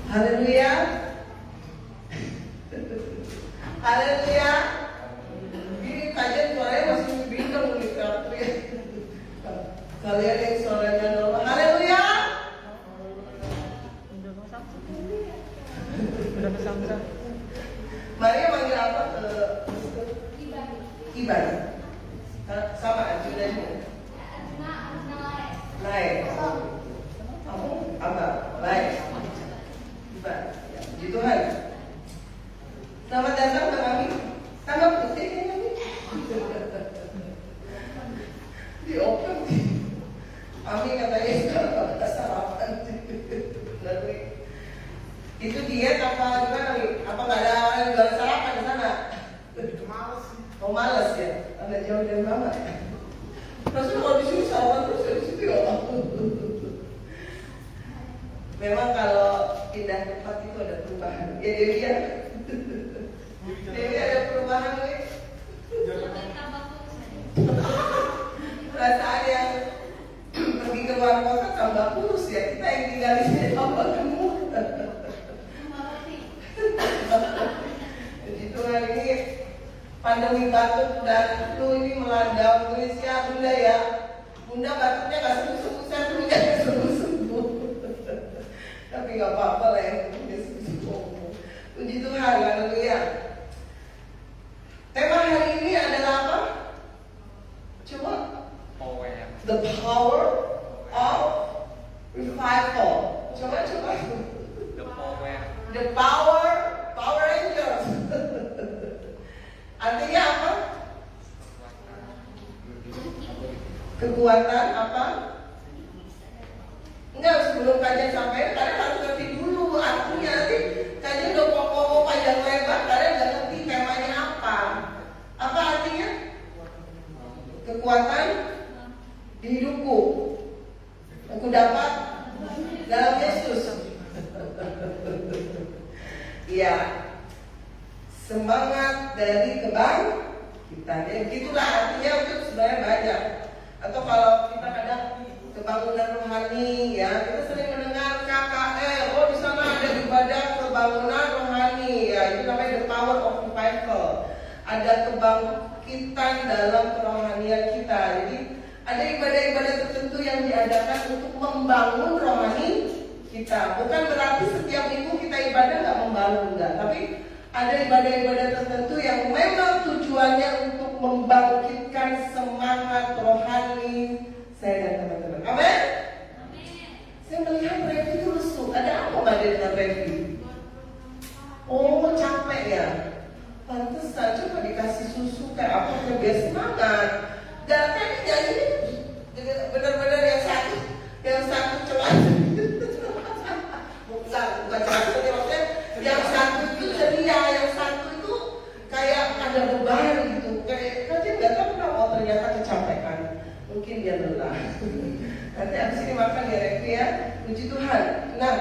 Haleluya. Haleluya. Ini kajian suaranya masih bintang nih ya. Kalian yang suaranya normal. Haleluya. Maria manggil apa ke Iban? Sama ajudannya. Naik. Kamu apa? Naik. Iban. Ya, puji Tuhan. Selamat datang Bang Ami. Tambah putih kayaknya nih. Di open. Ami katanya sekarang gak sarapan. Itu diet apa gimana nih? Apa nggak ada orang yang jual sarapan di sana? Males. Oh males ya? Anda jauh dari mama ya? Terus kalau di sini sarapan terus di situ ya? Memang kalau pindah tempat itu ada perubahan. Ya Dewi ya? Dewi ada perubahan nih? Perasaan yang pergi ke luar kota tambah kurus ya? Kita yang tinggal di sini tambah gemuk. Puji Tuhan, ini pandemi batuk dan flu ini melanda Indonesia. Bunda ya, Bunda batuknya gak sembuh-sembuh, saya flu-nya gak sembuh-sembuh. Tapi gak apa-apa lah yang penting sembuh. Puji Tuhan, haleluya. Tema hari ini adalah apa? Coba. The power of revival. Coba. The power Rangers. Artinya apa? Kekuatan apa? Enggak, sebelum kajian sampai kalian harus ngerti dulu artinya. Nanti kajian udah ngomong panjang lebar, kalian nggak ngerti temanya apa. Apa artinya? Kekuatan di hidupku. Aku dapat dalam Yesus. Iya, semangat dari kebangkitan. Ya, begitulah artinya itu sebenarnya banyak. Atau kalau kita kadang kebangunan rohani, ya kita sering mendengar KKR. Oh di sana ada ibadah kebangunan rohani, ya itu namanya the power of revival. Ada kebangkitan dalam kerohanian kita. Jadi ada ibadah-ibadah tertentu yang diadakan untuk membangun rohani kita. Bukan berarti setiap minggu kita ibadah nggak membangun, enggak. Tapi ada ibadah-ibadah tertentu yang memang tujuannya untuk membangkitkan semangat rohani saya dan teman-teman. Amin. Saya melihat Revi itu lesu. Ada apa mbak dengan Revi? Oh capek ya. Pantesan coba dikasih susu kayak apa biar semangat. Dan kan nyanyi benar-benar yang satu celah. Bukan celah, maksudnya yang satu itu ceria, yang satu itu kayak ada beban gitu. Kayak nanti nggak tahu kenapa ternyata kecapean. Mungkin dia lelah. Nanti abis ini makan ya Revi ya. Puji Tuhan. Nah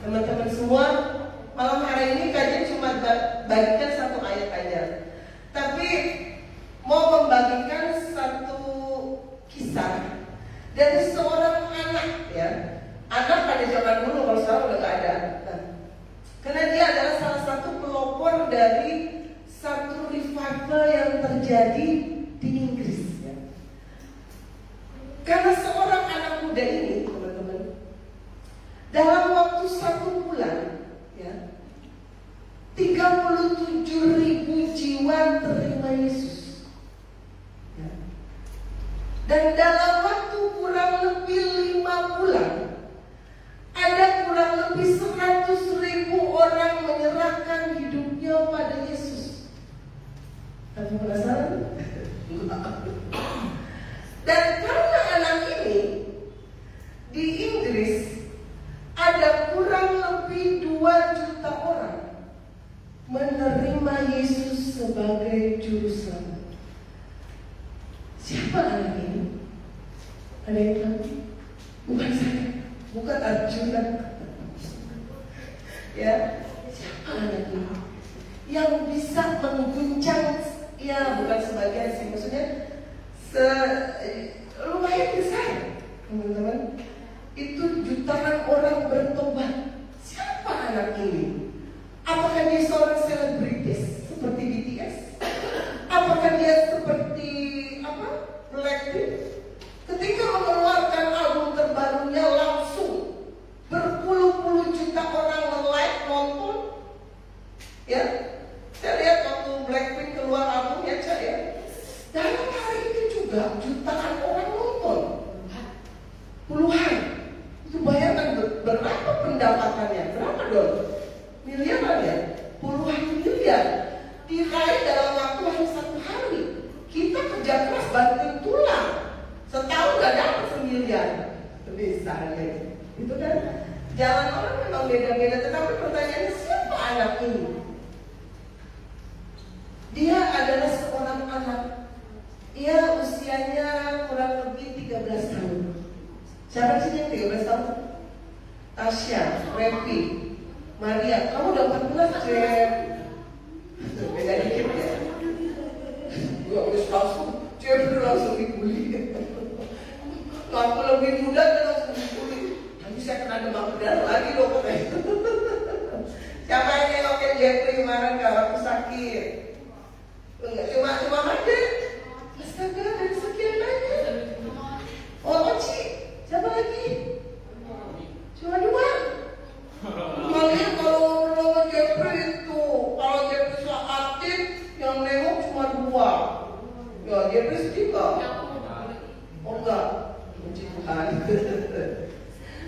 teman-teman semua, malam hari ini kajian cuma bagikan satu ayat aja. Tapi mau membagikan satu kisah dari seorang anak ya. Anak pada zaman dulu, kalau sekarang udah gak ada. Nah, karena dia adalah salah satu pelopor dari satu revival yang terjadi di Inggris ya. Karena seorang anak muda ini teman-teman, dalam waktu 1 bulan ya, 37.000 jiwa terima Yesus ya. Dan dalam waktu kurang lebih 5 bulan ada kurang lebih 100.000 orang menyerahkan hidupnya pada Yesus. Kamu penasaran? Dan karena anak ini di Inggris ada kurang lebih 2 juta orang menerima Yesus sebagai juru selamat. Siapa anak ini? Ada yang tahu? Bukan saya, bukan Arjuna. Ya, siapa anak ini? Yang bisa mengguncang, ya bukan sebagian sih, maksudnya lumayan besar, teman-teman. Itu jutaan orang bertobat. Siapa anak ini? Apakah dia seorang selebritis seperti BTS? Apakah dia seperti Blackpink? Ketika mengeluarkan album terbarunya langsung berpuluh-puluh juta orang nge-like, nonton. Ya, saya lihat waktu Blackpink keluar albumnya, ya. Dalam hari itu juga jutaan orang nonton, puluhan. Itu bayangkan berapa pendapatannya, berapa dolar? Miliaran ya, puluhan miliar diraih dalam waktu hanya 1 hari. Kita kerja keras banting tulang, setahun gak dapat 1 miliar. Misalnya, itu kan jalan orang memang beda-beda. Tetapi pertanyaannya, siapa anak ini? Dia adalah seorang anak. Ia usianya kurang lebih 13 tahun. Siapa sih yang 13 tahun? Tasya, Revi, Maria. Kamu udah 14, Cep. Beda dikit ya. Gue harus langsung, Cep langsung dibully. Aku lebih muda dan langsung dibully. Nanti saya kena demam berdarah lagi loh katanya. Siapa yang nengokin Jeffrey kemarin kalau aku sakit? Enggak, cuma ada. Astaga, dari sekian banyak. Oh, Oci, siapa lagi? Cuma 2. Makanya kalau ngobrol Jeffrey itu, kalau Jeffrey aktif, yang nengok cuma 2. Ya, Jeffrey sedih kok. Oh enggak, puji Tuhan.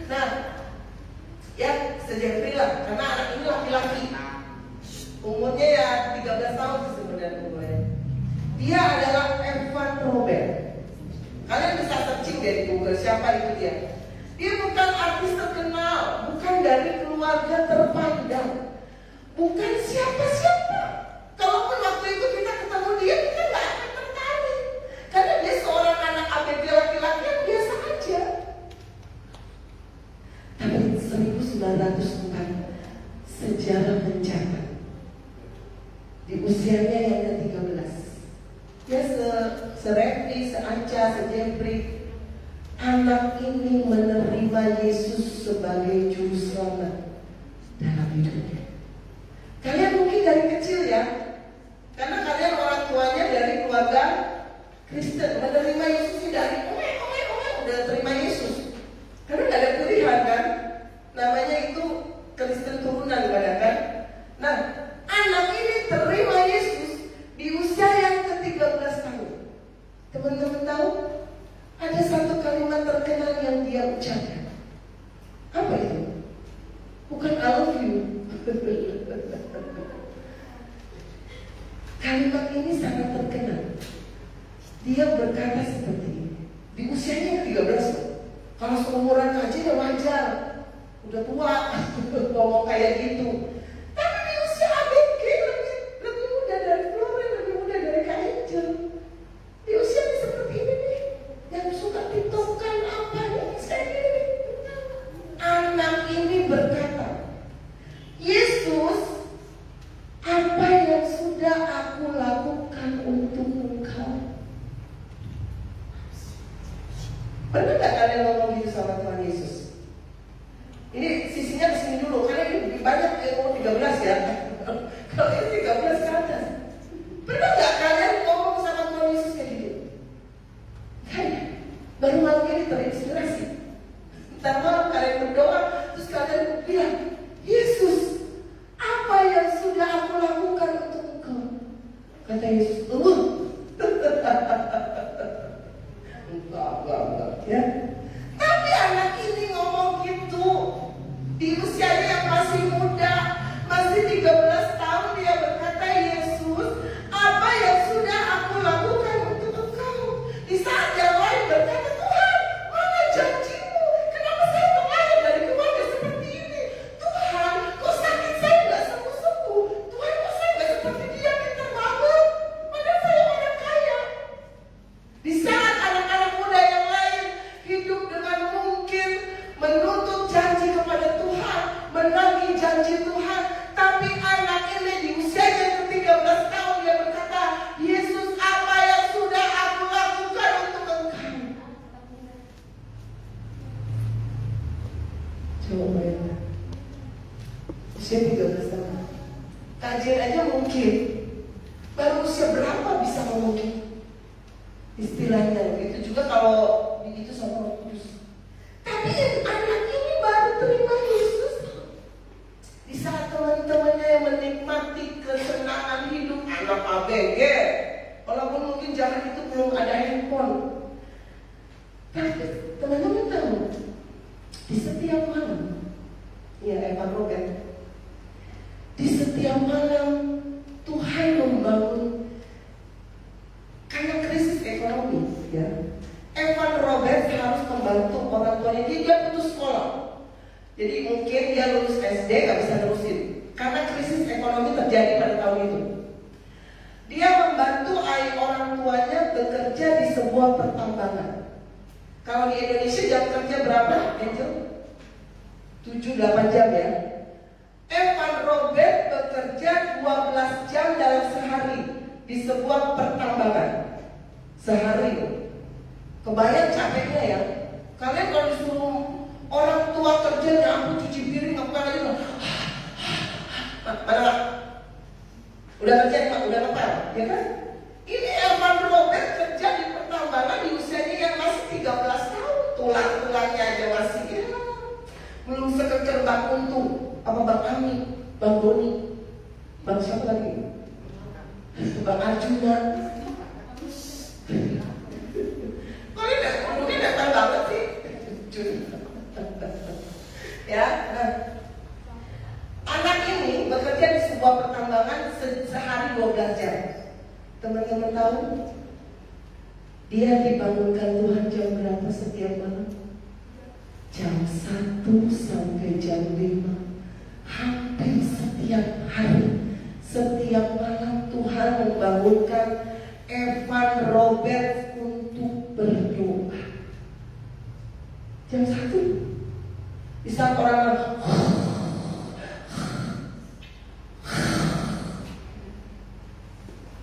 Nah, ya se-Jeffrey lah, karena anak ini laki-laki. Umurnya ya 13 tahun sebenarnya umurnya. Dia adalah Evan Robert. Kalian bisa searching dari Google siapa itu dia. Dia bukan artis terkenal, bukan dari keluarga terpandang, bukan siapa-siapa. Kalaupun waktu itu kita ketemu dia, kita nggak akan tertarik, karena dia seorang anak ABG laki-laki yang biasa aja. Tapi 1904 sejarah mencatat di usianya yang ke-13, dia se-Revi, se-Anca, se-Jeffrey, anak ini menerima Yesus sebagai juru selamat dalam hidupnya. Kalian mungkin dari kecil ya, karena kalian orang tuanya dari keluarga Kristen, menerima Yesus dari udah terima Yesus, karena gak ada pilihan kan, namanya itu Kristen turunan kan. Nah, anak ini terima Yesus di usia yang ke-13 tahun. Teman-teman tahu? Ada satu kalimat terkenal yang dia ucapkan. Apa itu? Bukan I love you. Kalimat ini sangat terkenal. Dia berkata seperti ini. Di usianya 13. Kalau seumuran aja udah wajar, udah tua ngomong kayak gitu. Tapi di usia ABG lebih muda dari Flora, lebih muda dari Kak Angel. Di usia seperti ini nih, yang suka tiktokan apa nih saya ini. Anak ini berkata, Yesus, apa yang sudah aku lakukan untuk Engkau? Pernah gak kalian ngomong gitu sama Tuhan Yesus? Ini sisinya kesini dulu, karena ini banyak 13 ya. Kalau ini 13 ke atas. Pernah gak kalian ngomong sama Tuhan Yesus kayak gitu? Kayaknya baru malam ini terinspirasi. Ntar malam kalian berdoa, terus kalian bilang, Yesus, apa yang sudah aku lakukan untuk Engkau? Kata Yesus, enggak, ya. Tapi anak ini ngomong gitu di usianya yang masih muda, masih 13 tahun, dia berkata, Yesus, apa yang sudah aku lakukan untuk Engkau? Di saat yang lain berkata, Tuhan, mana janjimu? Kenapa saya terlahir dari keluarga seperti ini? Tuhan, kok sakit saya nggak sembuh-sembuh? Tuhan, kok saya nggak seperti dia, pintar banget? Padahal saya orang kaya. Di saat anak-anak muda yang lain hidup dengan mungkin menuntut janji kepada Tuhan, menagih janji Tuhan, tapi anak ini di usianya ke-13 tahun dia berkata, Yesus, apa yang sudah aku lakukan untuk Engkau? Coba bayangkan. usia 13 tahun. Kajian aja mungkin. Baru usia berapa bisa ngomongin istilahnya? Itu juga kalau itu sama Roh Kudus. Tapi anak ini baru terima Yesus di saat teman-temannya yang menikmati kesenangan hidup, anak ABG, walaupun mungkin zaman itu belum ada handphone. Tapi teman-teman tahu, di setiap malam, ya Evan Robert, di setiap malam Tuhan membangun karena krisis ekonomi, ya. Evan Robert harus membantu orang tuanya. Dia putus sekolah, jadi mungkin dia lulus SD gak bisa terusin karena krisis ekonomi terjadi pada tahun itu. Dia membantu orang tuanya bekerja di sebuah pertambangan. Kalau di Indonesia jam kerja berapa, Angel? 7-8 jam ya. Evan Robert bekerja 12 jam dalam sehari di sebuah pertambangan. Sehari. Kebayang capeknya ya. Kalian kalau disuruh orang tua kerja nyapu, cuci piring, apa lagi? Mana? Udah kerja Pak, udah ngepel, ya kan? Ini Evan Robert kerja di pertambangan di usianya yang masih 13 tahun. Tulang-tulangnya aja masih ya. Belum sekeker Bang Untung, apa Bang Ami, Bang Boni, Bang siapa lagi? Bang Arjuna. Mungkin datang banget sih. Ya, nah. Anak ini bekerja di sebuah pertambangan sehari 12 jam. Teman-teman tahu? Dia dibangunkan Tuhan jam berapa setiap malam? Jam 1 sampai jam 5. Hampir setiap hari, setiap malam Tuhan membangunkan Evan Robert untuk berdoa. Jam 1. Di saat orang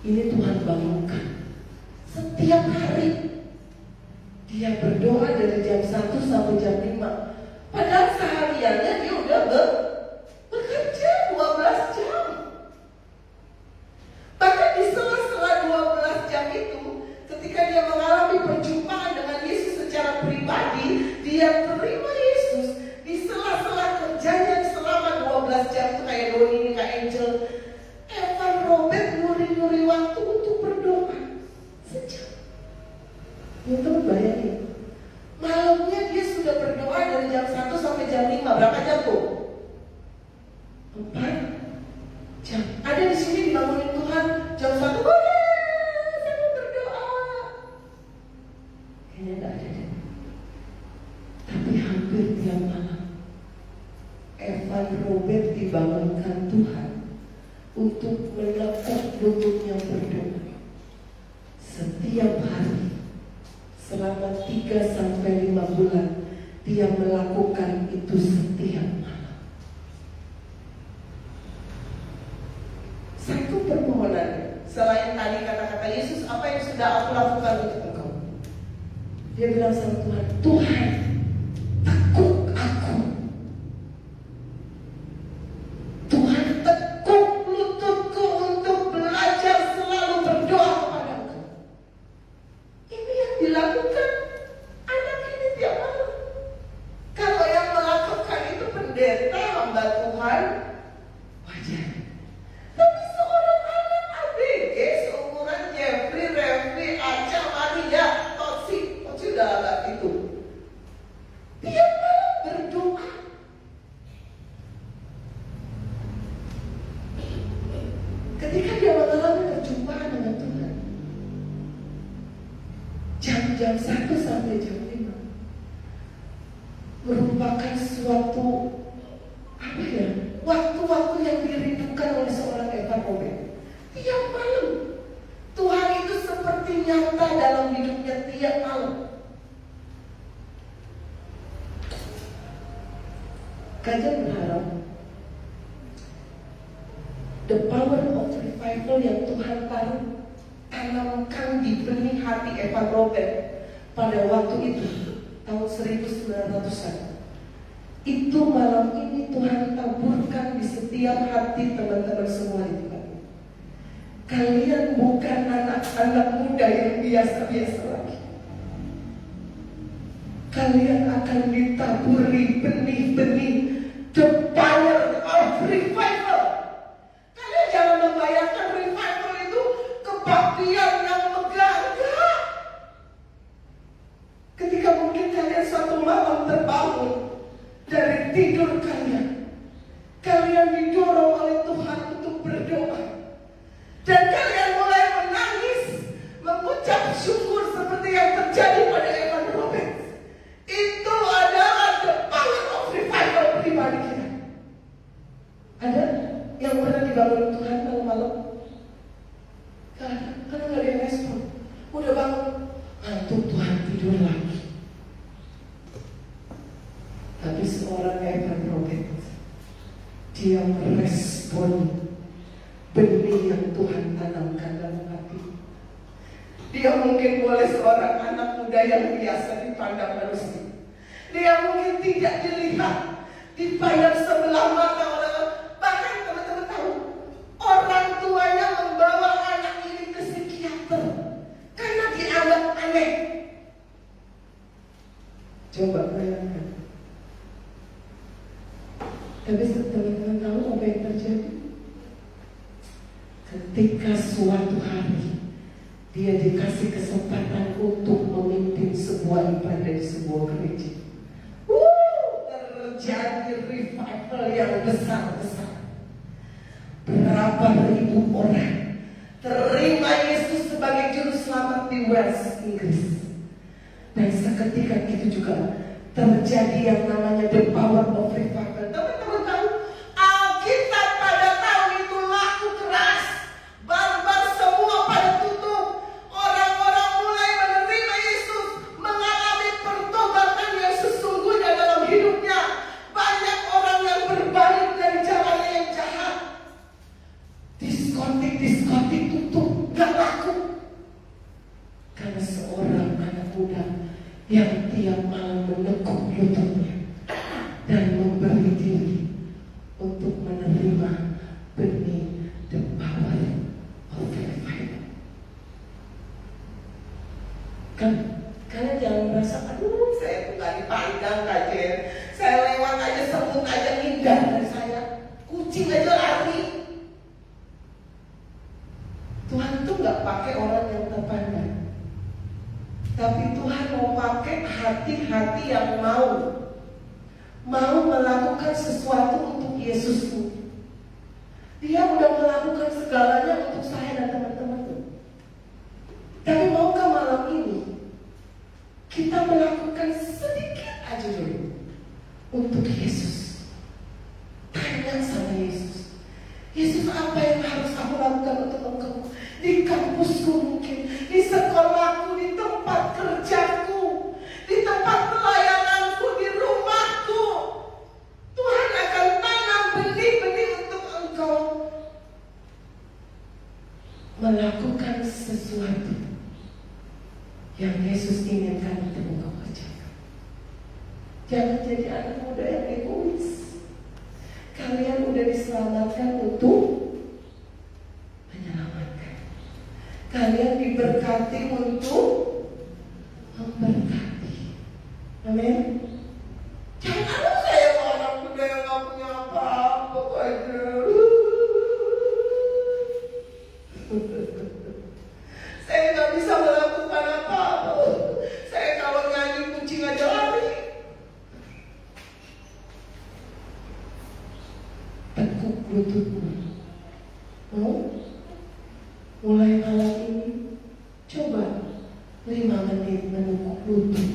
ini Tuhan bangunkan. Setiap hari dia berdoa dari jam 1 sampai jam 5. Padahal sehariannya dia udah bekerja 12 jam. Bahkan di sela-sela 12 jam itu, ketika dia mengalami perjumpaan dengan Yesus secara pribadi, dia terima Yesus. Di sela-sela kerjanya selama 12 jam itu kayak Doni ini, kayak Angel, Evan Robert nyuri-nyuri waktu untuk berdoa sejam. Itu bayangin, malamnya dia sudah berdoa dari jam 1 sampai jam 5. Berapa jam tuh? 4 jam. Ada di sini dibangunin Tuhan jam 1, saya mau berdoa. Kayaknya gak ada deh. Tapi hampir tiap malam Evan Robert dibangunkan Tuhan untuk menekuk lututnya berdoa. Setiap hari selama 3 sampai 5 bulan dia melakukan itu setiap malam. Satu permohonan selain tadi kata-kata Yesus, apa yang sudah aku lakukan untuk engkau? Dia bilang sama Tuhan, Tuhan tekuk aku. Tuhan tekuk lututku untuk belajar selalu berdoa kepada engkau. Ini yang dilakukan anak ini tiap malam. Kalau yang melakukan itu pendeta, hamba Tuhan, wajar. Tapi seorang anak ABG seumuran Jeffrey, Revi, Aca, Maria, Totsi udah agak itu. Tiap malam berdoa. Ketika dia mengalami perjumpaan dengan Tuhan, jam-jam 1 sampai jam 5 merupakan suatu waktu-waktu yang dirindukan oleh seorang Evan Robert. Tiap malam Tuhan itu seperti nyata dalam hidupnya tiap malam. Kajian berharap the power of revival yang Tuhan tanamkan di benih hati Evan Robert pada waktu itu tahun 1900-an Itu malam ini Tuhan taburkan di setiap hati teman-teman semua di tempat ini. Kalian bukan anak-anak muda yang biasa-biasa lagi. Kalian akan ditaburi benih-benih the power of revival. Kalian jangan membayangkan revival itu kebaktian yang megah. Enggak. Ketika mungkin kalian suatu malam terbangun dari tidur kalian, kalian didorong oleh Tuhan untuk berdoa, dan kalian mulai menangis, mengucap syukur seperti yang terjadi pada Evan Robert. Itu adalah the power of revival pribadi kita. Ada yang pernah dibangun Tuhan malam-malam? Karena nggak ada yang respon. Udah bangun, ngantuk, Tuhan tidur lagi. Tapi seorang Evan Robert, dia merespon benih yang Tuhan tanamkan dalam hati. Dia mungkin boleh seorang anak muda yang biasa dipandang manusia. Dia mungkin tidak dilihat, dipandang sebelah mata orang. Bahkan teman-teman tahu, orang tuanya membawa anak ini ke psikiater karena dianggap aneh. Coba bayangkan. Tapi teman-teman tahu apa yang terjadi? Ketika suatu hari dia dikasih kesempatan untuk memimpin sebuah ibadah di sebuah gereja, terjadi revival yang besar-besar. Berapa ribu orang terima Yesus sebagai juru selamat di Wales, Inggris. Dan seketika itu juga terjadi yang namanya the power of revival. Teman-teman tahu, Alkitab pada tahun itu laku keras, barbar semua pada tutup. Orang-orang mulai menerima Yesus, mengalami pertobatan yang sesungguhnya dalam hidupnya. Banyak orang yang berbalik dari jalannya yang jahat. Diskotik tutup, gak laku. Karena seorang anak muda yang tiap malam menekuk lututnya dan memberi diri untuk menerima benih the power of revival. Kan kalian jangan merasa, aduh saya tuh gak dipandang kajen, saya lewat aja semut aja ngindar dari saya, kucing aja lari. Tuhan tuh gak pakai orang yang terpandang, tapi Tuhan mau pakai hati-hati yang mau melakukan sesuatu untuk Yesus. Dia udah melakukan segalanya untuk saya dan teman-teman. Tapi maukah malam ini kita melakukan sedikit aja dulu untuk Yesus? Tanya sama Yesus, Yesus, apa yang harus aku lakukan untuk Engkau? Di kampusku mungkin, di sekolahku, di tempat kerjaku, di tempat pelayananku, di rumahku. Tuhan akan tanam benih-benih untuk Engkau melakukan sesuatu yang Yesus inginkan untuk Engkau kerjakan. Jangan jadi anak muda yang egois. Kalian udah diselamatkan untuk menyelamatkan. Kalian diberkati untuk memberkati. Amin. Jangan saya orang muda yang gak punya apa-apa aja. Saya gak bisa melakukan apa-apa. Saya kalau nyanyi kucing aja lari. Tekuk lututmu. Mulai malam ini, coba 5 menit menekuk lutut,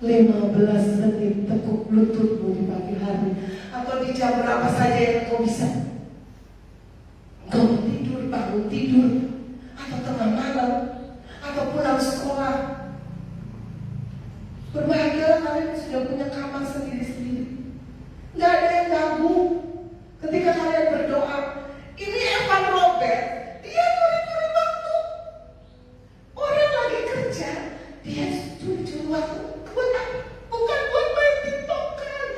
15 menit tekuk lututmu di pagi hari, atau di jam berapa saja yang kau bisa. Kau tidur, bangun tidur, atau tengah malam, atau pulang sekolah. Berbahagia kalian sudah punya kamar sendiri-sendiri. Gak ada yang ganggu ketika kalian berdoa. Ini Evan Robert, dia curi-curi waktu. Orang lagi kerja, dia curi-curi waktu. Bukan buat main tiktokan.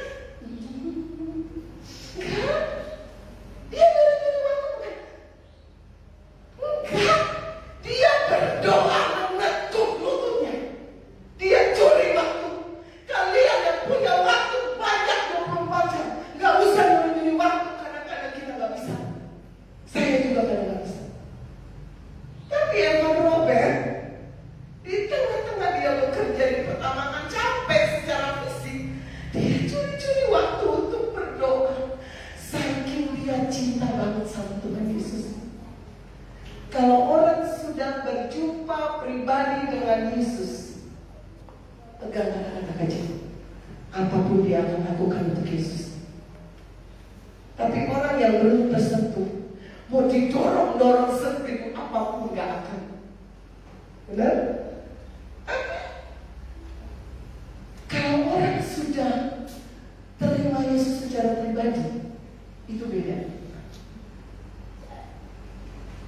apapun dia akan lakukan untuk Yesus. Tapi orang yang belum tersentuh, mau didorong-dorong segitu apapun gak akan. Benar? Kalau orang sudah terima Yesus secara pribadi, itu beda.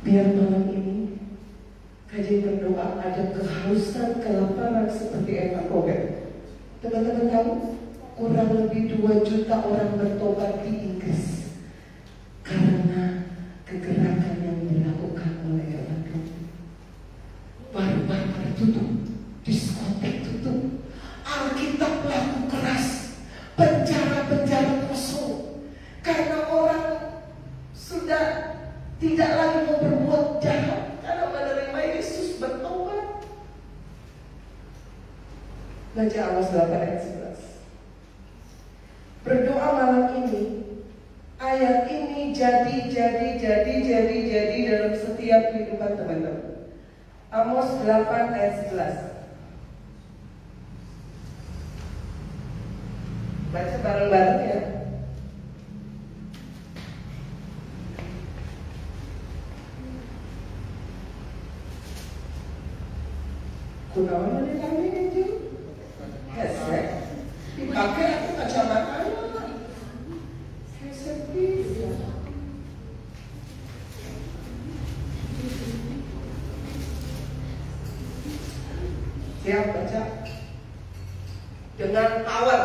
Biar malam ini kajian berdoa ada kehausan, kelaparan seperti Evan Robert. Teman-teman tahu, kurang lebih 2 juta orang bertobat di Inggris karena kegerakan yang dilakukan oleh Evan Robert. Bar-bar pada tutup, diskotek tutup, Alkitab laku keras, penjara-penjara kosong, karena orang sudah tidak lagi mau berbuat jahat karena menerima Yesus, bertobat. Baca Amos 8 ayat 11. Berdoa malam ini, ayat ini jadi dalam setiap kehidupan teman-teman. Amos 8 ayat 11. Baca bareng-bareng ya. Kunaon mana kami itu? Headset. Dipakai aku kacamata. Headset bisa. Siap baca. Dengan power.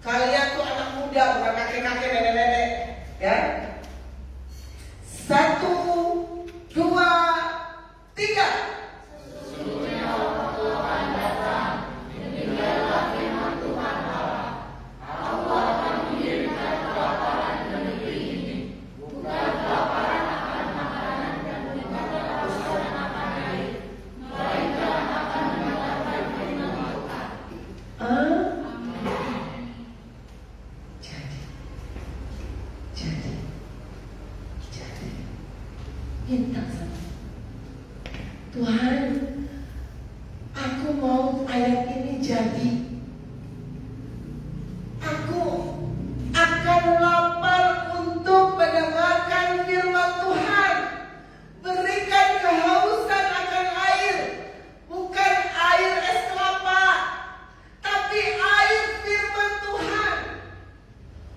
Kalian tuh anak muda, bukan kakek-kakek, nenek-nenek, ya. 1, 2, 3. Minta sama Tuhan, aku mau ayat ini jadi. Aku akan lapar untuk mendengarkan firman Tuhan. Berikan kehausan akan air, bukan air es kelapa, tapi air firman Tuhan.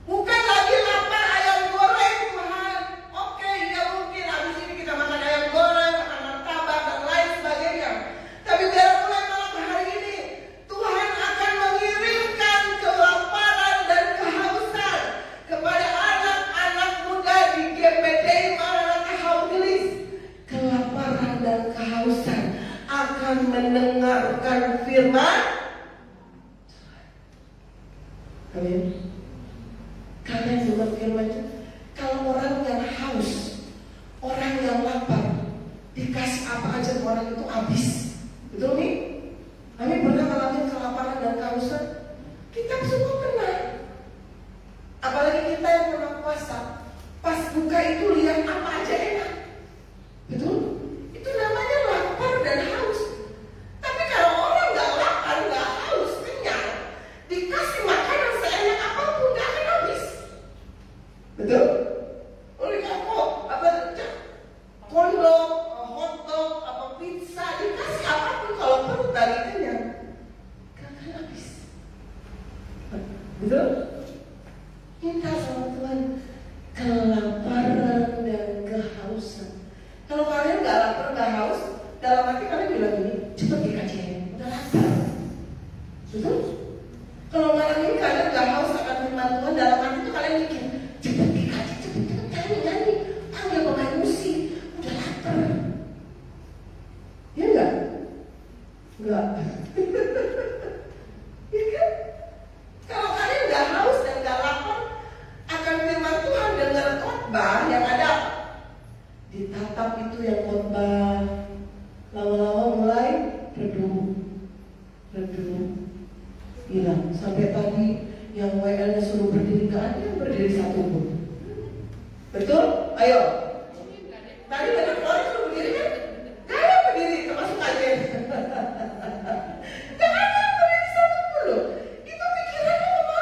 Bukan lagi lapar ayam goreng Tuhan. Oke, ya mungkin habis ini kita makan ayam goreng, makan martabak dan lain sebagainya. Tapi biar mulai malam hari ini Tuhan akan mengirimkan kelaparan dan kehausan kepada anak-anak muda di GPDI Maranatha Haugelis. Kelaparan dan kehausan akan mendengarkan firman. Amin. Kalian dengar firman itu. Kalau orang yang haus, orang yang lapar, dikasih apa aja orang itu habis. Betul nih? Kami pernah mengalami kelaparan dan kehausan. Kita semua pernah. Apalagi kita yang pernah puasa. Pas buka itu lihat apa aja enak. Betul? Itu namanya lapar dan haus. Tapi kalau orang nggak lapar, nggak haus, kenyang, dikasih makanan seenak apapun nggak akan habis. Betul? Oleh apa? Apa? Kondok, hotdog, apa pizza, dikasih apapun kalau perut tadi kenyang, gak akan habis. Betul? Minta sama Tuhan kelaparan dan kehausan. Kalau kalian gak lapar, gak haus, dalam hati kalian bilang ini, cepet dikajian, udah lapar. Betul? Kalau malam ini kalian gak haus akan firman Tuhan, dalam hati itu kalian mikir, cepet dikaji, cepet nyanyi, panggil pemain musik, udah lapar. Ya enggak? Enggak. Ya kan? Kalau kalian gak haus dan gak lapar akan firman Tuhan, dengar khotbah yang ada ditatap itu yang khotbah, lama-lama mulai redup, hilang. Sampai tadi yang WL-nya suruh berdiri, gak ada yang berdiri satu pun. Betul? Ayo. Tadi banyak orang suruh berdiri kan? Gak ada yang berdiri, termasuk aja. Gak ada yang berdiri satu pun loh. Itu pikirannya kemana?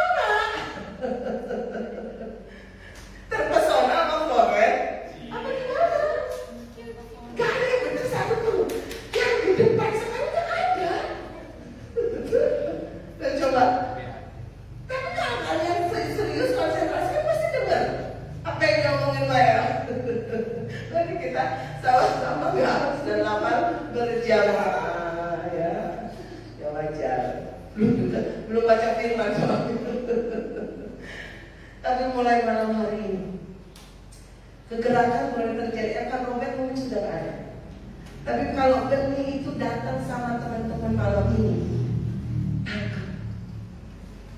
Sama-sama nggak harus dan lapar berjamaah ya. Ya wajar. Belum baca firman soalnya. Tapi mulai malam hari ini kegerakan mulai terjadi. Akan Robert mungkin sudah ada. Tapi kalau benih itu datang sama teman-teman malam ini,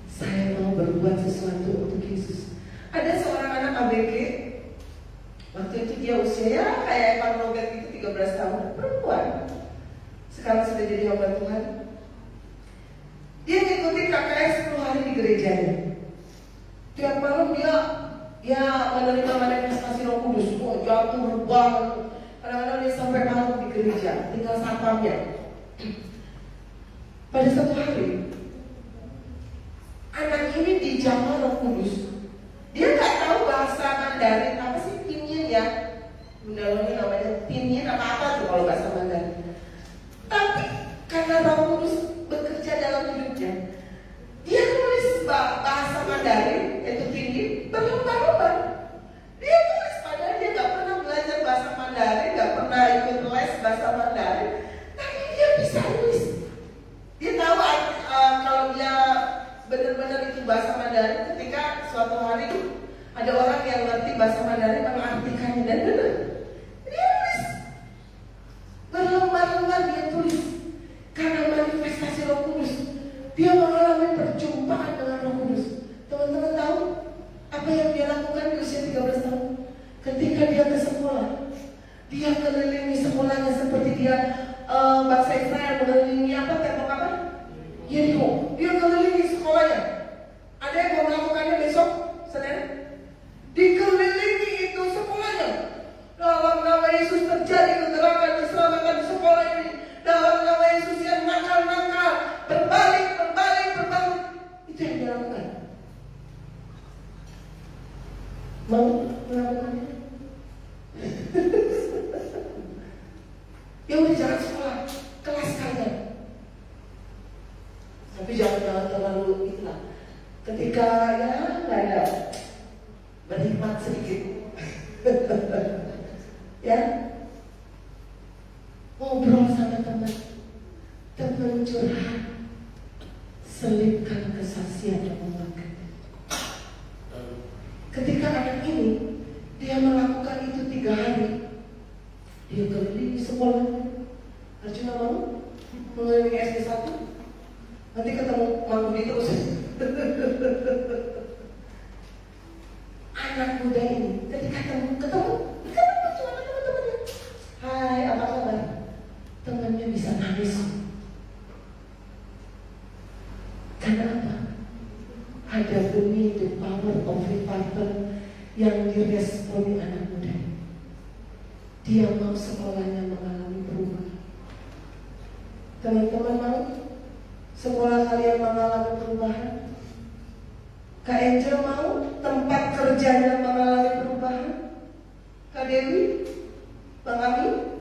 saya mau berbuat sesuatu untuk Yesus. Ada seorang anak ABG. Waktu itu dia usia ya kayak Evan Robert itu 13 tahun, perempuan. Sekarang sudah jadi hamba Tuhan. Dia ngikuti KKS 10 hari di gerejanya. Tiap malam dia menerima manifestasi Roh Kudus. Jatuh rebah. Kadang-kadang dia sampai malam di gereja, tinggal satpamnya. Pada satu hari, anak ini dijamah Roh Kudus. Dia nggak tahu bahasa Mandarin apa sih pinyin ya. Bunda ini namanya pinyin apa tuh kalau bahasa Mandarin. Tapi karena Roh Kudus bekerja dalam hidupnya, dia nulis bahasa Mandarin itu pinyin berlembar-lembar. Dia tulis padahal dia nggak pernah belajar bahasa Mandarin, nggak pernah ikut les bahasa Mandarin, tapi dia bisa nulis. Dia tahu kalau dia benar-benar itu bahasa Mandarin ketika suatu hari ada orang yang ngerti bahasa Mandarin mengartikannya dan benar. Dia tulis berlembar-lembar, dia tulis karena manifestasi Roh Kudus. Dia mengalami perjumpaan dengan Roh Kudus. Teman-teman tahu apa yang dia lakukan di usia 13 tahun? Ketika dia ke sekolah, dia kelilingi sekolahnya seperti dia bangsa Israel mengelilingi apa tembok apa? Yeriko. Dia kelilingi sekolahnya. Ada yang mau melakukannya besok, Senin? Dikelilingi itu sekolahnya. Dalam nama Yesus terjadi kegerakan keselamatan di sekolah ini. Dalam nama Yesus yang nakal-nakal berbalik. Itu yang dia lakukan. Mau melakukannya? Ya udah, jangan sekolah, kelas kalian. Tapi jangan terlalu itulah. Ketika ya nggak ada berhikmat sedikit, ya ngobrol sama teman curhat, selipkan kesaksian yang menguatkan. Ketika anak ini dia melakukan itu 3 hari, dia keliling sekolah. Arjuna mau mengelilingi SD 1. Nanti ketemu Mangkudi terus. Anak muda ini ketika ketemu cuma teman-temannya. Hai, apa kabar? Temannya bisa nangis. Karena apa? Ada benih the power of revival yang diresponi anak muda. Dia mau sekolahnya mengalami perubahan. Teman-teman mau sekolah kalian mengalami perubahan? Kak Angel mau tempat kerjanya mengalami perubahan? Kak Dewi? Bang Ami?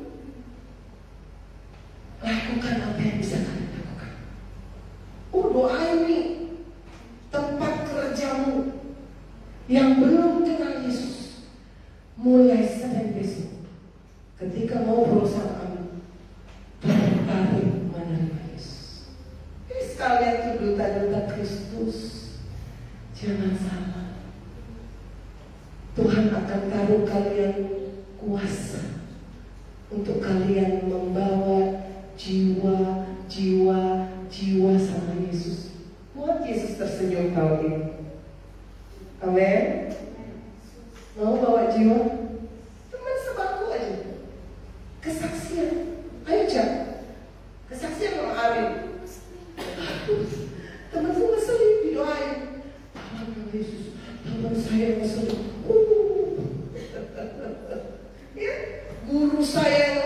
Lakukan apa yang bisa kalian lakukan. Doa ini tempat kerjamu yang belum kenal Yesus, mulai Senin besok ketika mau berusaha kami tertarik menerima Yesus. Ini sekalian itu duta-duta Kristus. Jangan salah, Tuhan akan taruh kalian kuasa untuk kalian membawa jiwa sama Yesus. Buat Yesus tersenyum tahun ini. Amin. Mau bawa jiwa? Teman sebangku aja. Kesaksian. Ayo Cak. Kesaksian sama Ari. Teman saya ngeselin, didoain. Tuhan Yesus, teman saya ngeselin. Ya, guru saya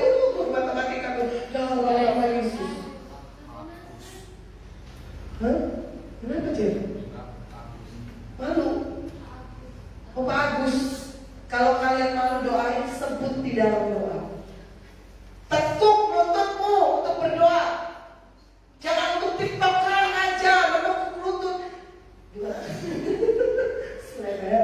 matematika dalam nama Yesus. Hah? Kenapa Cak? Malu. Oh bagus. Kalau kalian malu doain, sebut di dalam doa. Tekuk lututmu untuk berdoa. Jangan untuk tiktokan aja, menekuk lutut. Gimana? Selera.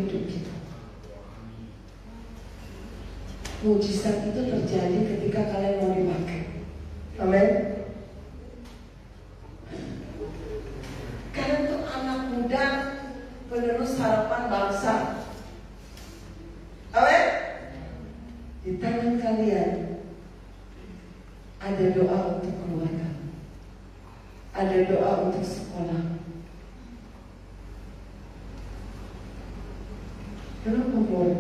hidup kita. Mujizat itu terjadi ketika kalian mau dipakai. Amin. Kalian tuh anak muda, penerus harapan bangsa. Amin. Di tangan kalian ada doa untuk keluarga, ada doa untuk sekolah. Kenapa Flora?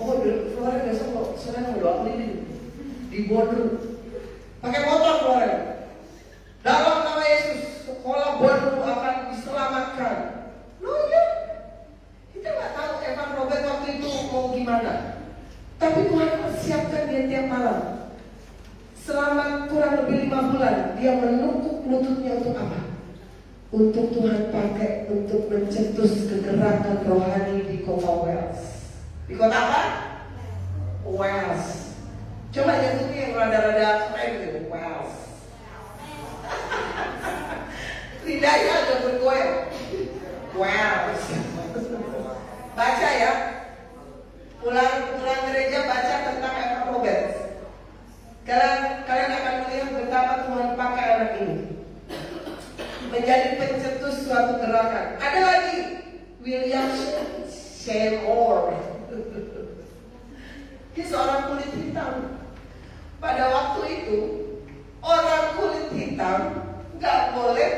Oh, Flora besok senang berdoa di Bonru. Pakai motor Flora. Dalam nama Yesus, sekolah Bonru akan diselamatkan. Loh ya, kita nggak tahu Evan Robert waktu itu mau gimana. Tapi Tuhan persiapkan dia tiap malam. Selama kurang lebih 5 bulan, dia menukuk lututnya untuk apa? Untuk Tuhan pakai untuk mencetus kegerakan rohani di kota Wales. Di kota apa? Wales. Coba nyentuhnya yang rada-rada keren gitu, Wales. Lidahnya agak bergoyang. Wales. Baca ya. Pulang gereja baca tentang Evan Roberts. Kalian akan melihat betapa Tuhan pakai anak ini menjadi pencetus suatu gerakan. Ada lagi William Seymour. Dia seorang kulit hitam. Pada waktu itu orang kulit hitam nggak boleh,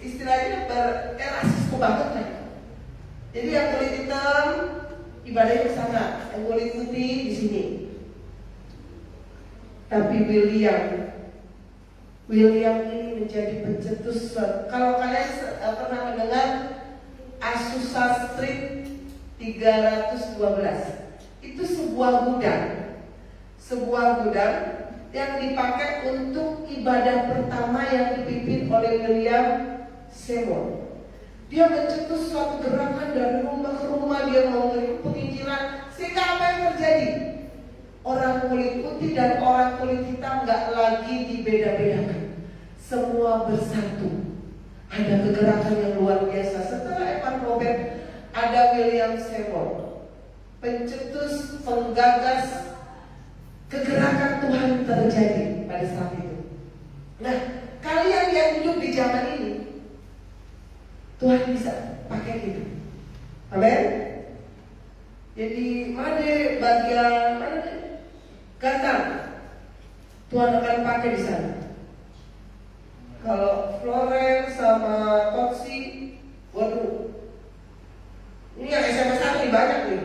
istilahnya berrasisme banget kan. Jadi yang kulit hitam ibadahnya ke sana, yang kulit putih di sini. Tapi William ini menjadi pencetus. Kalau kalian pernah mendengar Azusa Street 312, itu sebuah gudang yang dipakai untuk ibadah pertama yang dipimpin oleh William Seymour. Dia mencetus suatu gerakan dari rumah ke rumah, dia mau penginjilan, sehingga apa yang terjadi? Orang kulit putih dan orang kulit hitam gak lagi dibeda-bedakan, semua bersatu. Ada kegerakan yang luar biasa. Setelah Evan Robert, ada William Seymour, pencetus, penggagas kegerakan Tuhan terjadi pada saat itu. Nah, kalian yang hidup di zaman ini, Tuhan bisa pakai gitu. Amin. Jadi mana bagian mana Gatam, Tuhan akan pakai di sana. Kalau Florence sama Toksi, waduh, ini yang SMA 1 banyak nih.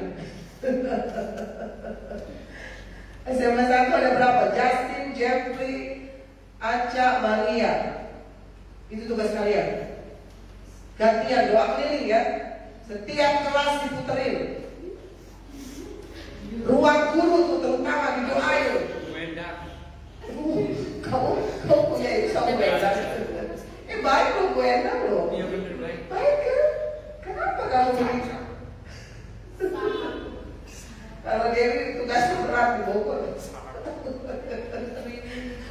SMA 1 ada berapa? Justin, Jeffrey, Aca, Maria. Itu tugas kalian. Gantian doa keliling ya. Setiap kelas diputerin. Ruang guru tuh terutama didoain. Kamu punya itu sama Wenda. Baik loh Wenda loh. Iya bener baik. Baik kan? Kenapa kamu begitu? Kalau Dewi tugasnya berat di Bogor.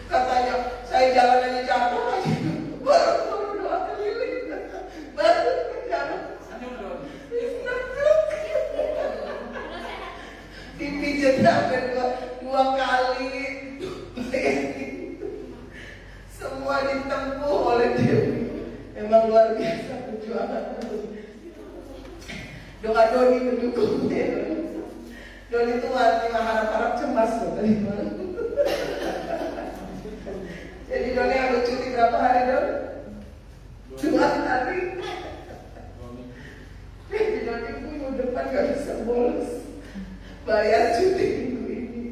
Katanya saya jalan aja jatuh aja. Baru doa keliling. Baru jalan. Dipijat sampai dua kali. Semua ditempuh oleh Dewi. Memang luar biasa perjuangan. Doa Doni mendukung dia. Doni itu artinya harap-harap cemas loh tadi malam. Jadi Doni ambil cuti berapa hari Don? 2 hari. Jadi Doni minggu depan gak bisa bolos bayar cuti minggu ini.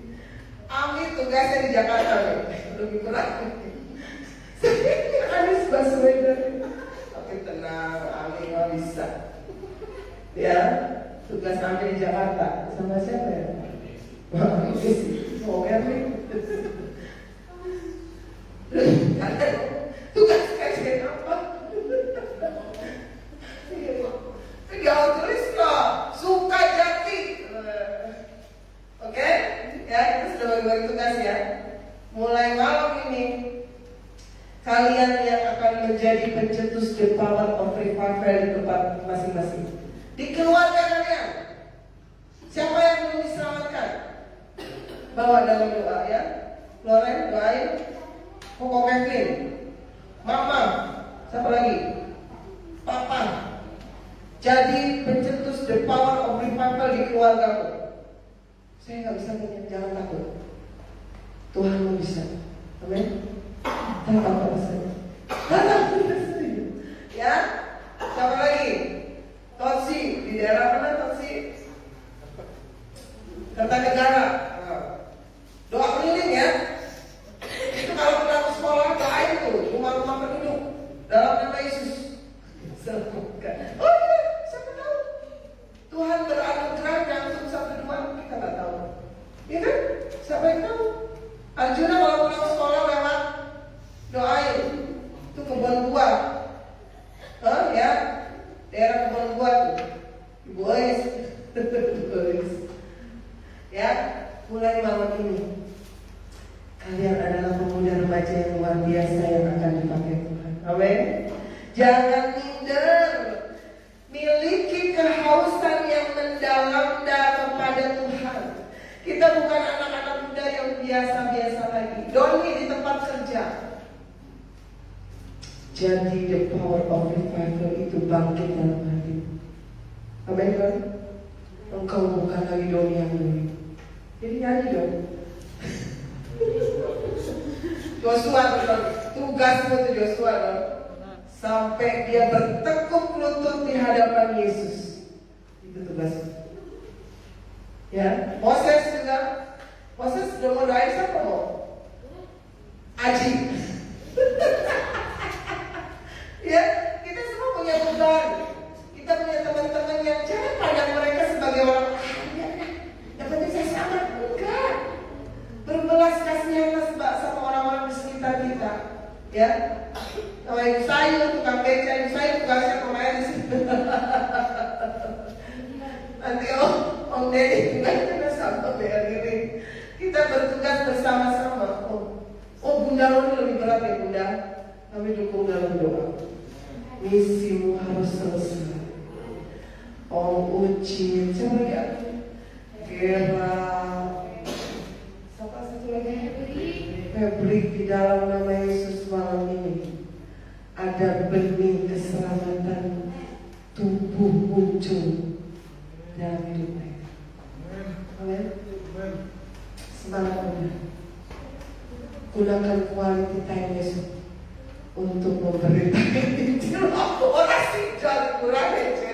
Ami tugasnya di Jakarta loh. Lebih berat. Anies Baswedan. Oke tenang, Ami nggak bisa. Ya, tugas Ami di Jakarta sama siapa ya? Wah, ini sih mau Erwin. Tugas kajian apa? Dia tulis loh, suka jati. Oke, ya kita sudah bagi-bagi tugas ya. Mulai malam ini kalian yang akan menjadi pencetus the power of revival di tempat masing-masing. Di keluarga kalian, siapa yang belum diselamatkan? Bawa dalam doa ya. Loren doain. Koko Kevin, Mama, siapa lagi? Papa. Jadi pencetus the power of revival di keluargamu. Saya nggak bisa punya, jangan takut. Tuhan mau bisa. Amin. Tanpa apa saja. Ya. Siapa lagi? Tosi di daerah mana Tosi? Kertanegara. Doa keliling ya. Itu kalau kita ke sekolah doain tuh rumah-rumah penduduk dalam nama Yesus. Oh iya, siapa tahu Tuhan beranugerah untuk satu dua, kita nggak tahu. Iya kan? Siapa yang tahu? Arjuna kalau pulang sekolah lewat doain itu kebun buah. Ya, daerah kebun buah tuh. Boys. Ya, mulai malam ini kalian adalah pemuda remaja yang luar biasa yang akan dipakai Tuhan. Amin. Jangan minder. Miliki kehausan yang mendalam kepada Tuhan. Kita bukan anak-anak muda yang biasa-biasa lagi. Doni di tempat kerja. Jadi the power of revival itu bangkit dalam hati. Amin kan? Engkau bukan lagi Doni yang dulu. Jadi nyanyi dong. Joshua tugasmu itu Joshua dong. Sampai dia bertekuk lutut di hadapan Yesus. Itu tugasmu. Ya, Moses juga. Moses sudah mau doain siapa mau? Aji. Ya, kita semua punya beban. Kita punya teman-teman yang jangan pandang mereka sebagai orang kaya. Yang penting saya selamat. Enggak. Berbelas kasihanlah sama orang-orang di sekitar kita. Ya. Sama ibu saya, tukang beca, ibu saya tugasnya kemarin di sini. Nanti Om Deddy juga kita sama biar ini. Kita bertugas bersama-sama. Oh Bunda Loni lebih berat ya Bunda. Kami dukung dalam doa. Misimu harus selesai. Om Uci, coba lihat. Gera. Siapa satu lagi? Febri di dalam nama Yesus malam ini. Ada benih keselamatan tubuh muncul dalam hidup mereka. Amin. Semangat Bunda. Gunakan quality time besok untuk memberitakan Injil. Orang sih jangan kurang aja.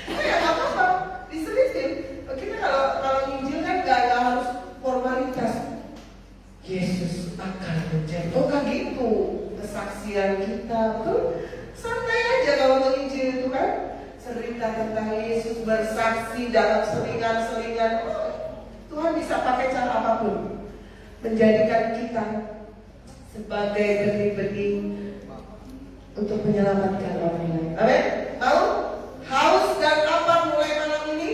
Ya nggak apa-apa, diselitin. Kita kalau Injil kan nggak harus formalitas. Yesus akan menjadi. Oh kan gitu kesaksian kita tuh santai aja kalau menginjil itu kan. Cerita tentang Yesus bersaksi dalam selingan-selingan. Tuhan bisa pakai cara apapun menjadikan kita sebagai benih-benih untuk menyelamatkan orang lain. Amin. Mau? Haus dan lapar mulai malam ini.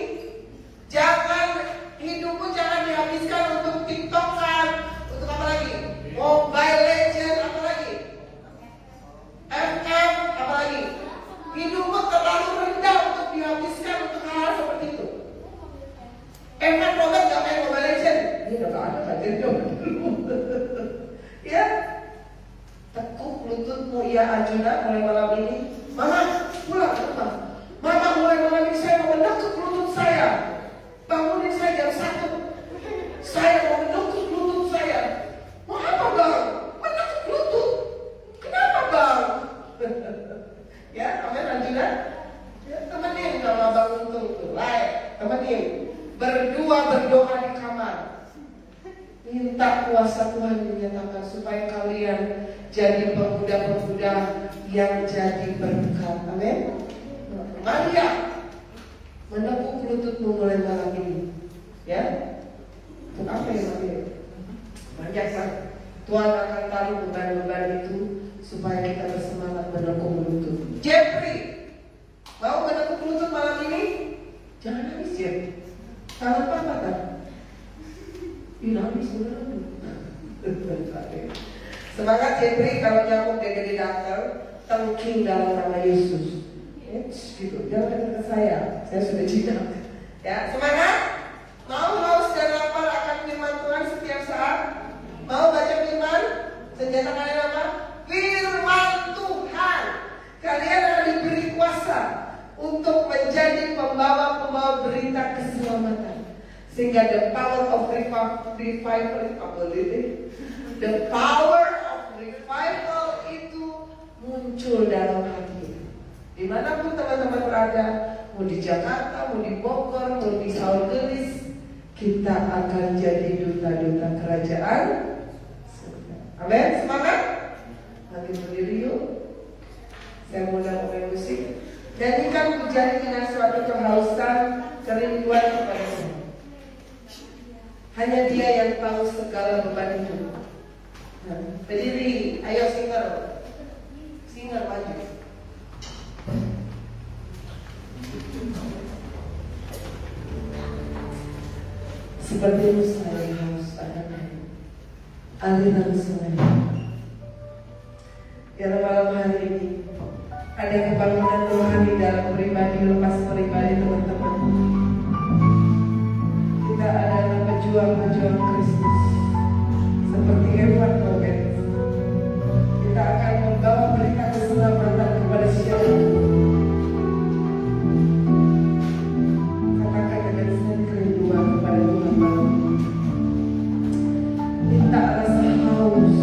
Jangan hidupmu jangan dihabiskan untuk TikTokan, untuk apa lagi? Mobile Legend, apa lagi? MM, apa lagi? Hidupmu terlalu rendah untuk dihabiskan untuk hal seperti itu. Emang Robert gak main Mobile Legend? Ini udah gak ada kan dulu. Ya, tekuk lututmu ya Arjuna mulai malam ini. Mama, pulang ke rumah. Mama mulai malam ini saya mau menekuk lutut saya. Bangunin saya jam 1. Saya mau menekuk lutut saya. Mau apa bang? Menekuk lutut. Kenapa bang? Ya, amin Arjuna. Ya, temenin sama Bang Untung tuh. Lain, temenin. Berdua berdoa di kamar. Minta kuasa Tuhan dinyatakan supaya kalian jadi pemuda-pemuda yang jadi berkat. Amin. Maria, menekuk lututmu mulai malam ini. Ya. Untuk apa ya Maria? Banyak kan. Tuhan akan taruh beban-beban itu supaya kita bersemangat menekuk lutut. Jeffrey, mau menekuk lutut malam ini? Jangan nangis ya. Tangan papa kan? Nangis beneran. Semangat Jeffrey, kalau nyamuk dia jadi dokter, tengking dalam nama Yesus. Gitu, jangan ke saya sudah jinak. Ya, semangat. Mau haus dan lapar akan firman Tuhan setiap saat. Mau baca firman? Senjata kalian apa? Firman Tuhan. Kalian akan diberi kuasa untuk menjadi pembawa-pembawa berita keselamatan. Sehingga the power of revival, the power of revival itu muncul dalam hati. Dimanapun teman-teman berada, mau di Jakarta, mau di Bogor, mau di Saulgelis, kita akan jadi duta-duta kerajaan. Amin, semangat. Nanti berdiri yuk. Saya mulai main musik. Nyanyikan pujian dengan suatu kehausan, kerinduan kepada semua. Hanya Dia yang tahu segala beban hidup. Berdiri, ayo singer maju. Seperti Musa yang haus pada aliran sungai. Dalam malam hari ini ada kebangunan rohani dalam pribadi lepas pribadi teman-teman. Kita adalah pejuang-pejuang Kristus seperti Evan Gomez. Kita akan membawa berita keselamatan kepada siapa. Katakan dengan senang kerinduan kepada Tuhan baru. Minta rasa haus.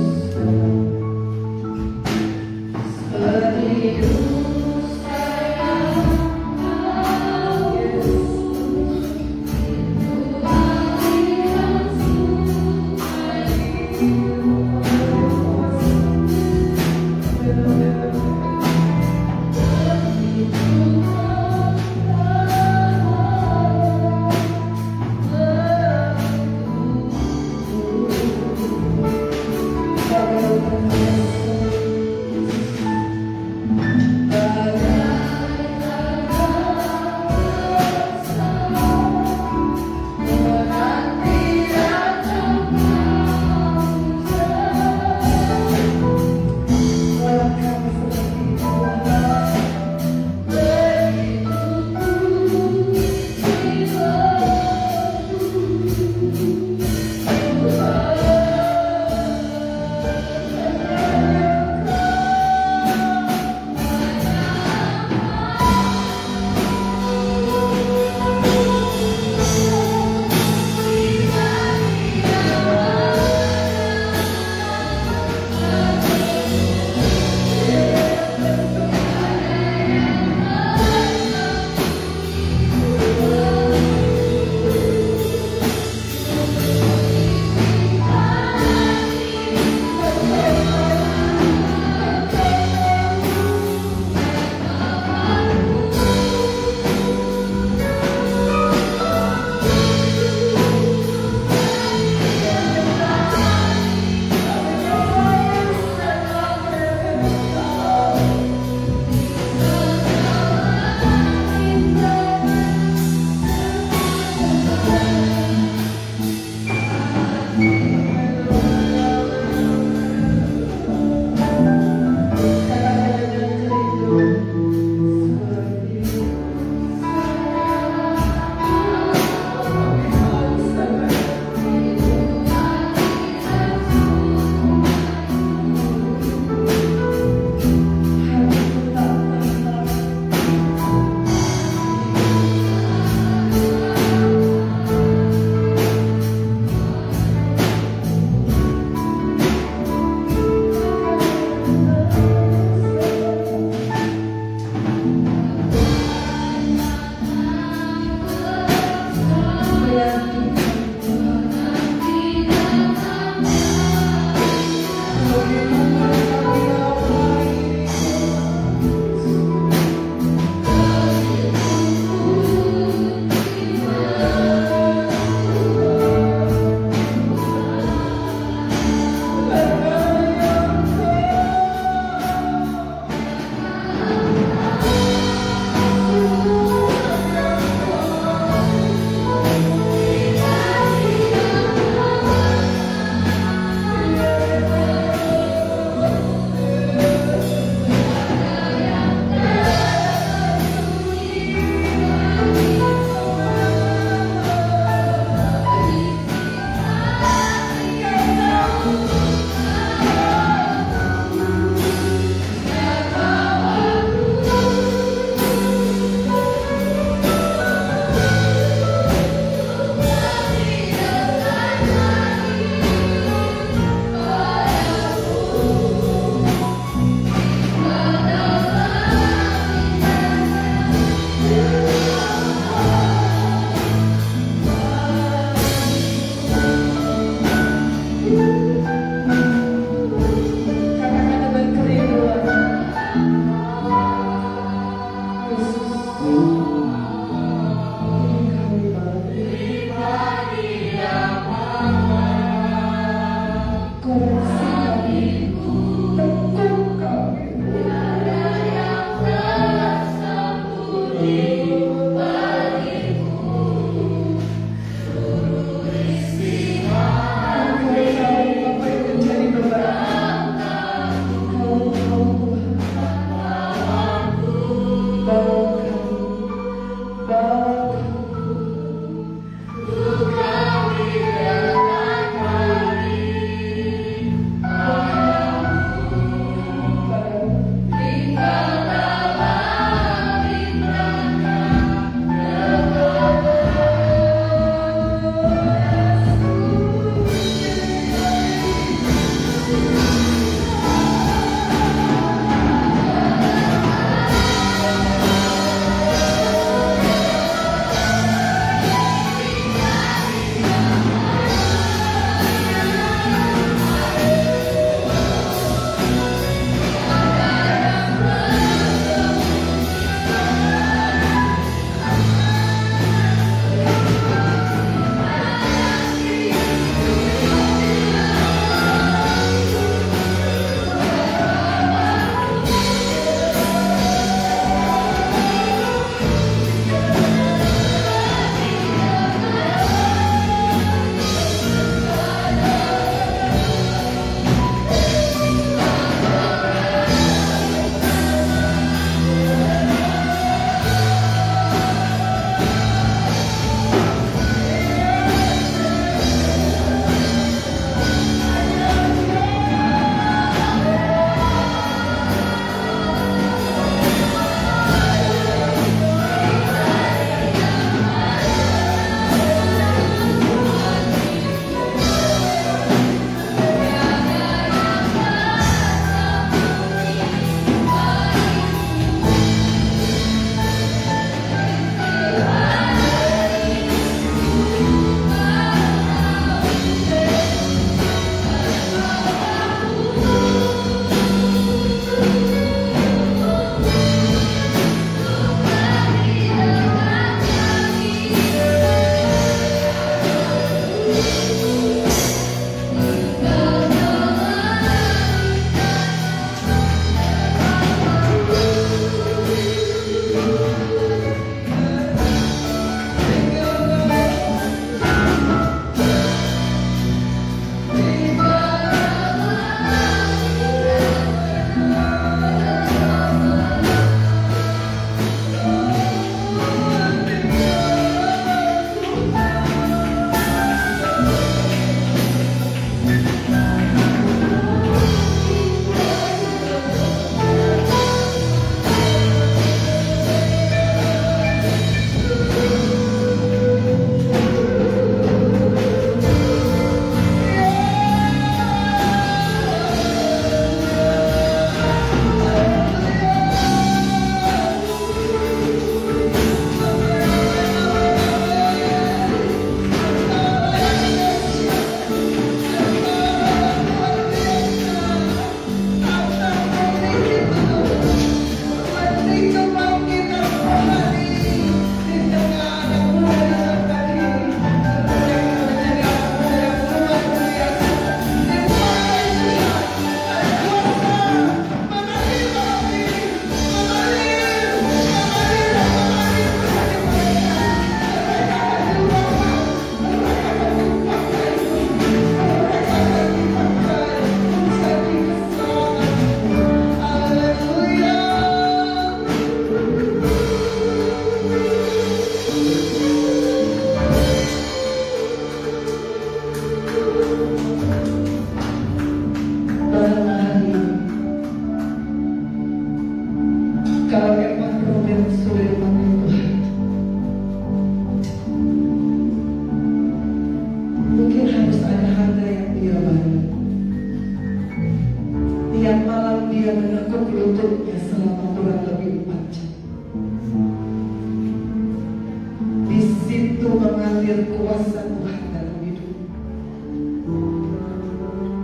mengalir kuasa Tuhan dalam hidup.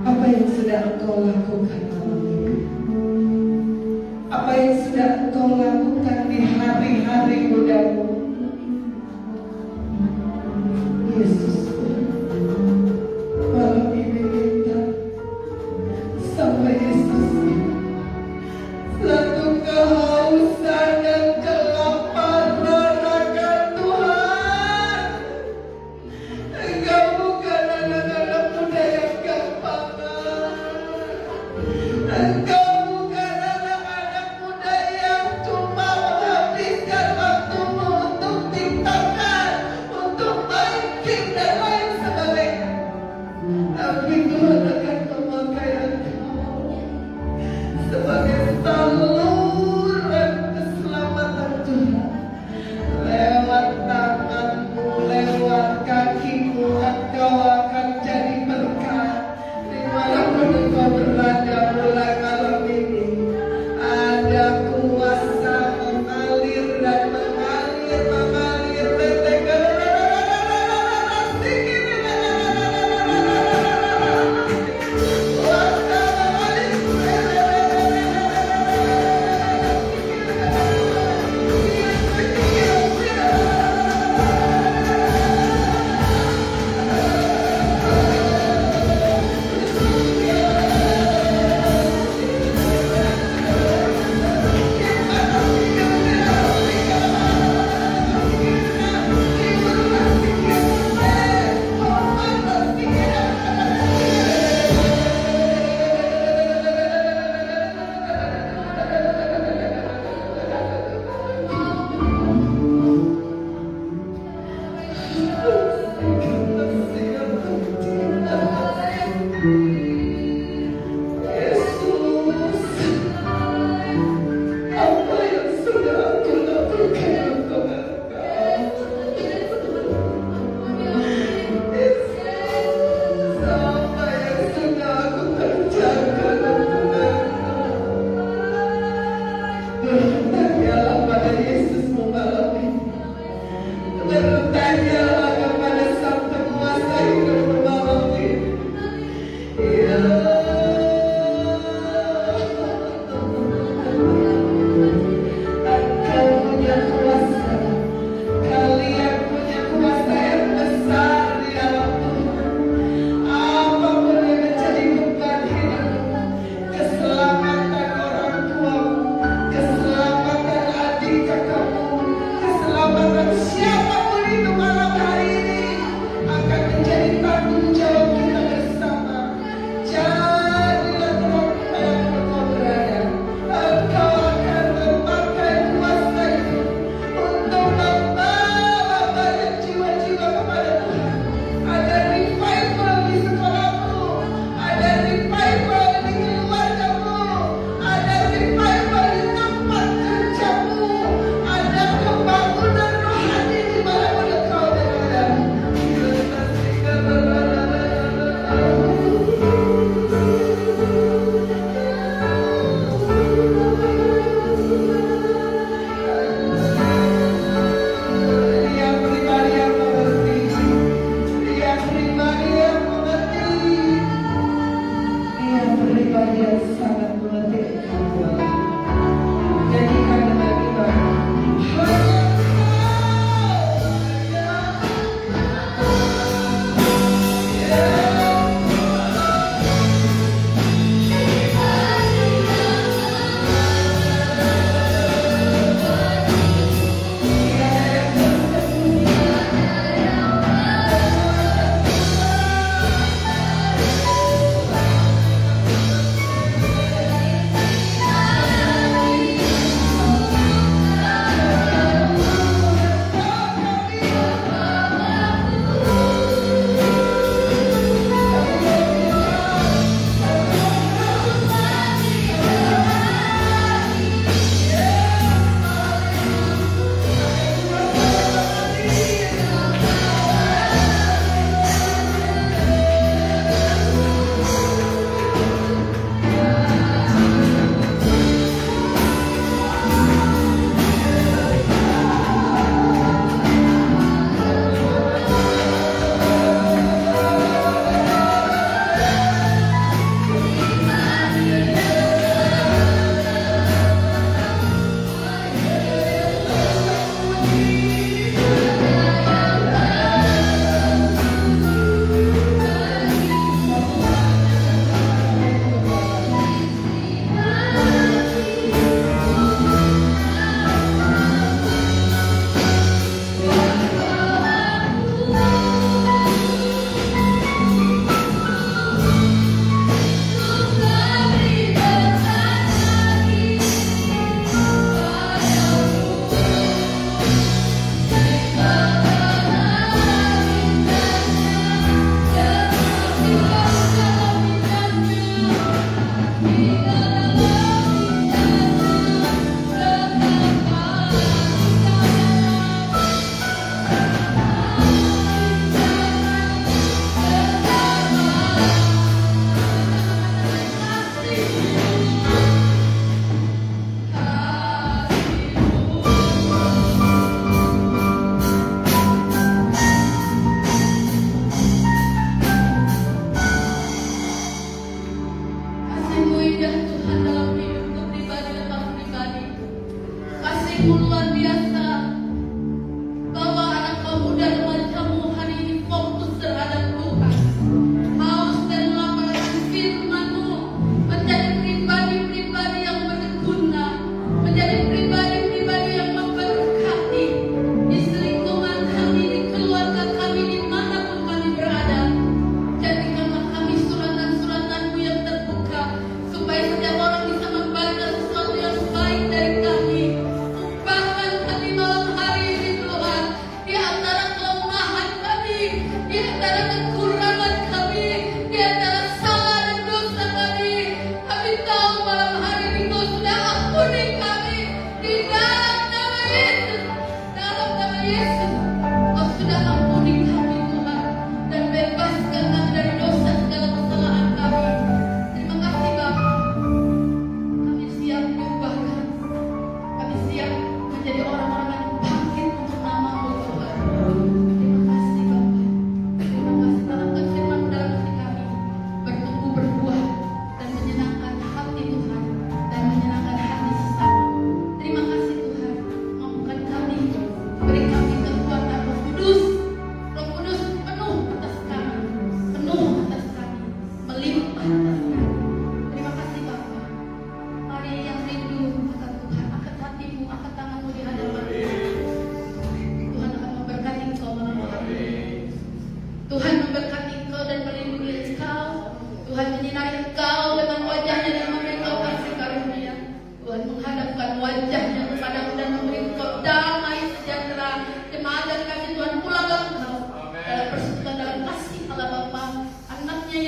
Apa yang sudah engkau lakukan malam ini? Apa yang sudah engkau lakukan di hari-hari mudamu? Yesus, malam ini minta sama Yesus satu kehausan dan kelaparan akan Tuhan. Engkau bukan anak-anak muda yang gampangan. Engkau bukan anak-anak muda yang cuma menghabiskan waktumu untuk tiktokan, untuk main game dan lain sebagainya. Tapi Tuhan akan memakai engkau sebagai saluran keselamatan Tuhan. Lewat tanganmu, lewat kakimu, engkau akan jadi berkat dimanapun engkau berada. Mulai malam ini ada kuasa mengalir dan mengalir, mengalir. Bertanyalah pada Yesusmu malam ini. Bertanyalah kepada Sang Penguasa hidupmu malam ini. Ya. Engkau punya kuasa. Kalian punya kuasa yang besar di dalam Tuhan. Apapun yang menjadi beban hidupmu, keselamatan orang tuamu, keselamatan adik kakakmu, keselamatan siapapun itu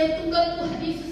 yang tunggal Tuhan Yesus